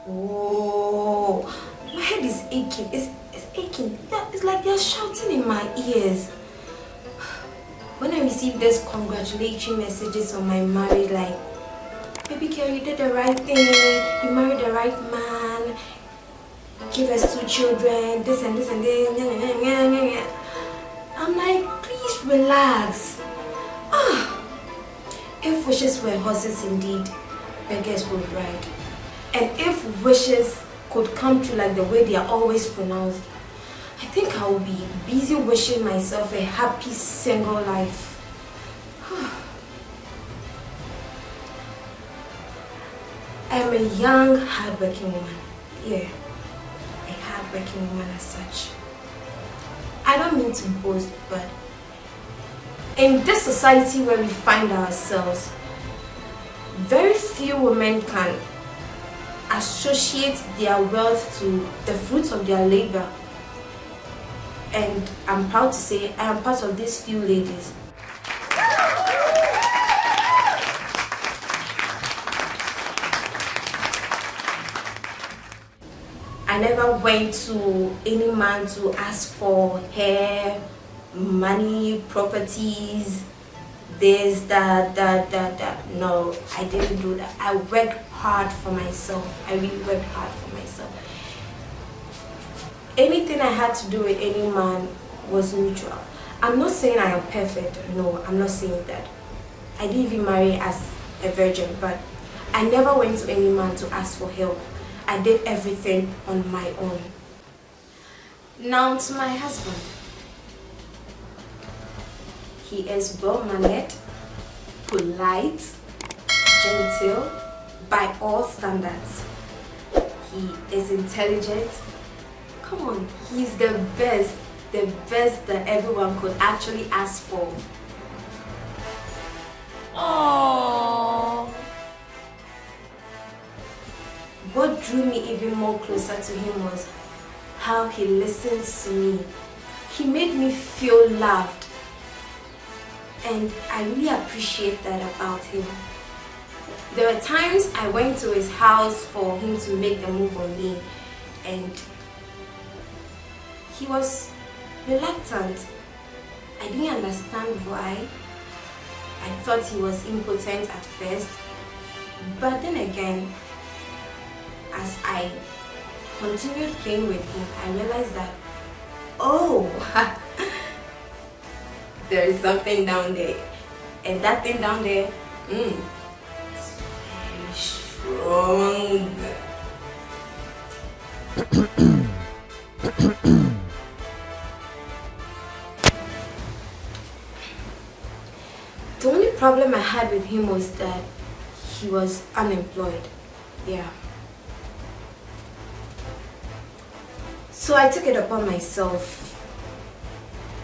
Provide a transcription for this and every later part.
Oh, my head is aching. It's aching. Yeah, it's like they're shouting in my ears. When I receive these congratulatory messages on my marriage, like, baby girl, you did the right thing, you married the right man, give us 2 children, this and this and this. I'm like, please relax. If wishes were horses indeed, beggars would ride. And if wishes could come true like the way they are always pronounced, I think I will be busy wishing myself a happy single life. I am a young, hardworking woman. Yeah, a hardworking woman as such. I don't mean to boast, but in this society where we find ourselves, very few women can associate their wealth to the fruits of their labor. And I'm proud to say I am part of these few ladies. I never went to any man to ask for hair, money, properties, this, that. No, I didn't do that. I worked hard for myself. I really worked hard for myself. Anything I had to do with any man was mutual. I'm not saying I am perfect. No, I'm not saying that. I didn't even marry as a virgin, but I never went to any man to ask for help. I did everything on my own. Now to my husband. He is well-mannered, polite, gentle, by all standards. He is intelligent. Come on, he's the best that everyone could actually ask for. Aww. What drew me even more closer to him was how he listens to me. He made me feel loved. And I really appreciate that about him. There were times I went to his house for him to make the move on me, and he was reluctant. I didn't understand why. I thought he was impotent at first, but then again, as I continued playing with him, I realized that, oh, there is something down there, and that thing down there, is very strong. The only problem I had with him was that he was unemployed. Yeah. So I took it upon myself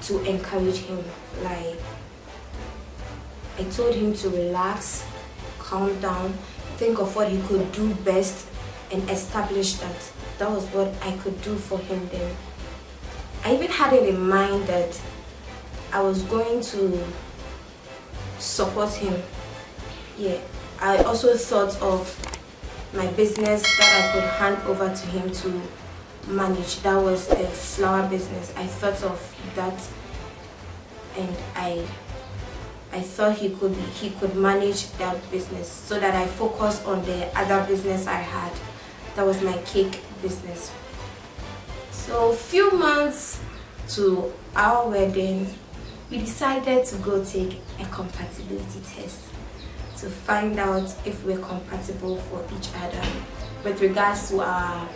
to encourage him. Like, I told him to relax, calm down, think of what he could do best, and establish that. That was what I could do for him then. I even had it in mind that I was going to support him. Yeah, I also thought of my business that I could hand over to him to manage. That was the flower business. I thought of that, and I thought he could manage that business so that I focused on the other business I had. That was my cake business. So a few months to our wedding, we decided to go take a compatibility test to find out if we're compatible for each other with regards to our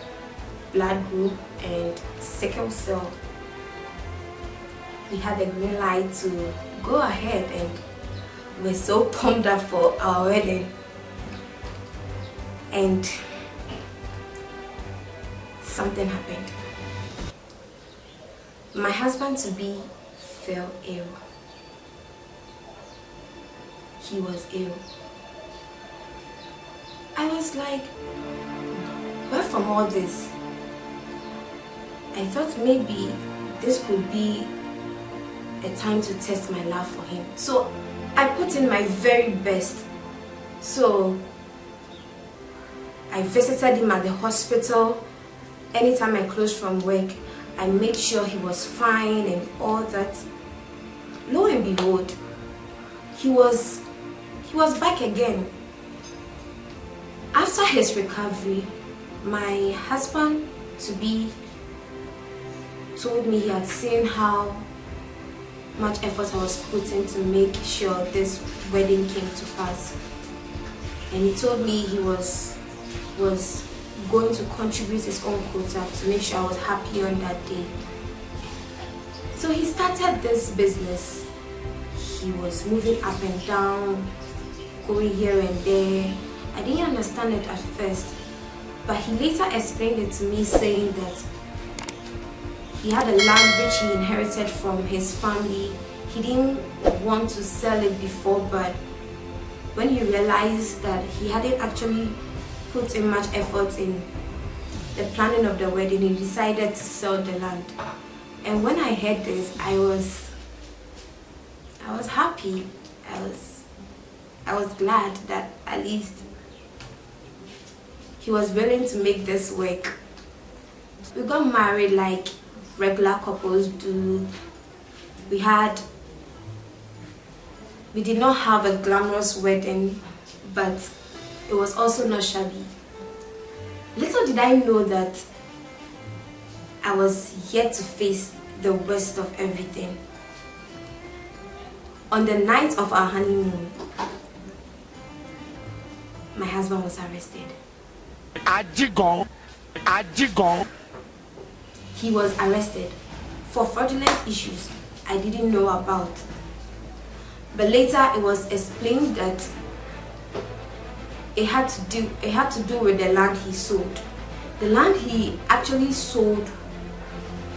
blood group and sickle cell. We had the green light to go ahead, and we're so pumped up for our wedding. And something happened. My husband-to-be fell ill. He was ill. I was like, where from all this? I thought maybe this could be a time to test my love for him. So I put in my very best. So I visited him at the hospital. Anytime I closed from work, I made sure he was fine and all that. Lo and behold, he was back again. After his recovery, my husband to be told me he had seen how much effort I was putting to make sure this wedding came to pass, and he told me he was going to contribute his own quota to make sure I was happy on that day. So he started this business. He was moving up and down, going here and there. I didn't understand it at first, but he later explained it to me, saying that he had a land which he inherited from his family. He didn't want to sell it before, but when he realized that he hadn't actually put in much effort in the planning of the wedding, he decided to sell the land. And when I heard this, I was happy. I was glad that at least he was willing to make this work. We got married like regular couples do. We did not have a glamorous wedding, but it was also not shabby. Little did I know that I was yet to face the worst of everything. On the night of our honeymoon, my husband was arrested. He was arrested for fraudulent issues I didn't know about. But later it was explained that it had to do with the land he sold. The land he actually sold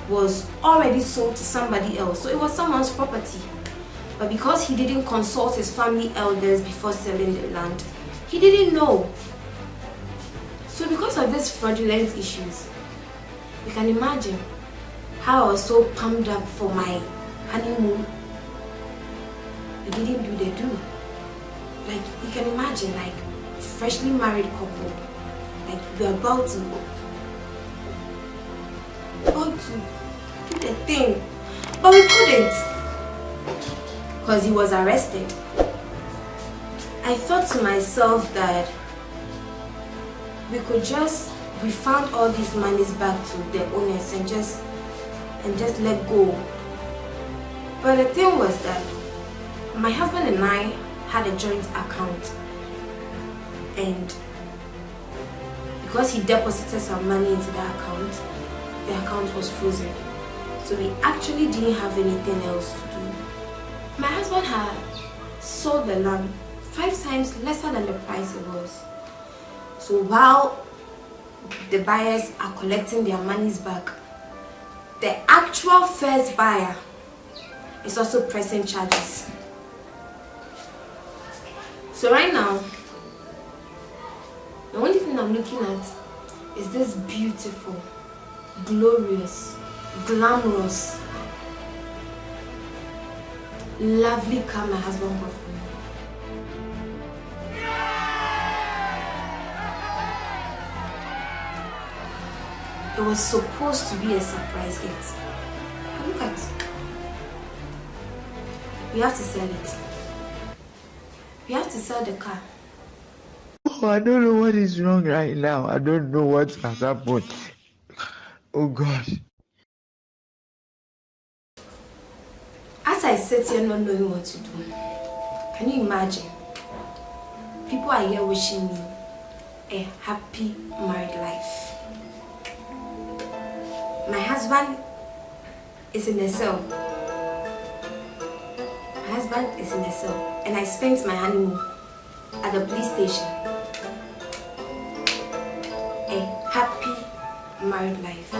was already sold to somebody else, so it was someone's property. But because he didn't consult his family elders before selling the land, he didn't know. So because of these fraudulent issues, you can imagine how I was so pumped up for my honeymoon. We didn't do the do. Like, you can imagine, like, freshly married couple, like, we're about to do the thing, but we couldn't because he was arrested. I thought to myself that we could just refund all these monies back to the owners and just let go. But the thing was that my husband and I had a joint account, and because he deposited some money into the account was frozen. So we actually didn't have anything else to do. My husband had sold the land 5 times lesser than the price it was. So while the buyers are collecting their monies back, the actual first buyer is also pressing charges. So right now, the only thing I'm looking at is this beautiful, glorious, glamorous, lovely car my husband bought for me. It was supposed to be a surprise gift. And look at it. We have to sell it. We have to sell the car. Oh, I don't know what is wrong right now. I don't know what has happened. Oh gosh. As I sit here not knowing what to do, can you imagine? People are here wishing me a happy married life. My husband is in a cell. My husband is in a cell, and I spent my honeymoon at the police station. A happy married life.